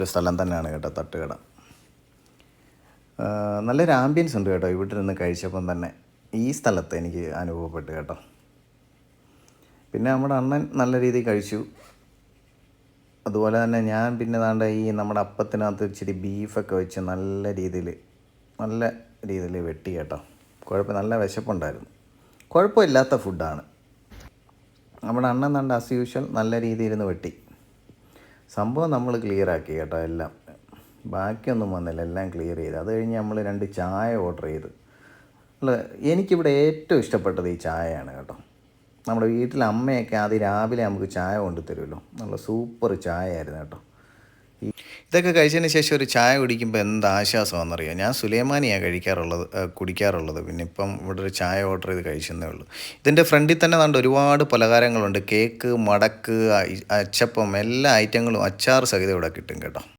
ഒരു സ്ഥലം തന്നെയാണ് കേട്ടോ തട്ടുകട. നല്ലൊരു ആംബിയൻസ് ഉണ്ട് കേട്ടോ ഇവിടെ നിന്ന് കഴിച്ചപ്പം തന്നെ. ഈ സ്ഥലത്ത് എനിക്ക് അനുഭവപ്പെട്ടു കേട്ടോ. പിന്നെ നമ്മുടെ അണ്ണൻ നല്ല രീതിയിൽ കഴിച്ചു. അതുപോലെ തന്നെ ഞാൻ പിന്നെ ദാണ്ട ഈ നമ്മുടെ അപ്പത്തിനകത്ത് ഇച്ചിരി ബീഫൊക്കെ വെച്ച് നല്ല രീതിയിൽ വെട്ടി കേട്ടോ. നല്ല വിശപ്പുണ്ടായിരുന്നു. കുഴപ്പമില്ലാത്ത ഫുഡാണ്. നമ്മുടെ അണ്ണൻ ദാണ്ട ആസ് യൂഷ്വൽ നല്ല രീതിയിൽ ഇരുന്ന് വെട്ടി. സംഭവം നമ്മൾ ക്ലിയറാക്കി കേട്ടോ എല്ലാം. ബാക്കിയൊന്നും വന്നില്ല, എല്ലാം ക്ലിയർ ചെയ്ത്. അത് കഴിഞ്ഞ് നമ്മൾ 2 ചായ ഓർഡർ ചെയ്ത്. എനിക്കിവിടെ ഏറ്റവും ഇഷ്ടപ്പെട്ടത് ഈ ചായയാണ് കേട്ടോ. നമ്മുടെ വീട്ടിൽ അമ്മയൊക്കെ ആദ്യം രാവിലെ നമുക്ക് ചായ കൊണ്ടു തരുമല്ലോ, നല്ല സൂപ്പർ ചായ ആയിരുന്നു കേട്ടോ. ഇതൊക്കെ കഴിച്ചതിന് ശേഷം ഒരു ചായ കുടിക്കുമ്പോൾ എന്ത് ആശ്വാസമാണെന്നറിയാം. ഞാൻ സുലൈമാനിയാണ് കുടിക്കാറുള്ളത്. പിന്നെ ഇപ്പം ഇവിടെ ഒരു ചായ ഓർഡർ ചെയ്ത് കഴിച്ചെന്നേ ഉള്ളൂ. ഇതിൻ്റെ ഫ്രണ്ടിൽ തന്നെ കണ്ട് ഒരുപാട് പലഹാരങ്ങളുണ്ട്. കേക്ക്, മടക്ക്, അച്ചപ്പം, എല്ലാ ഐറ്റങ്ങളും അച്ചാർ സഹിതം ഇവിടെ കിട്ടും കേട്ടോ.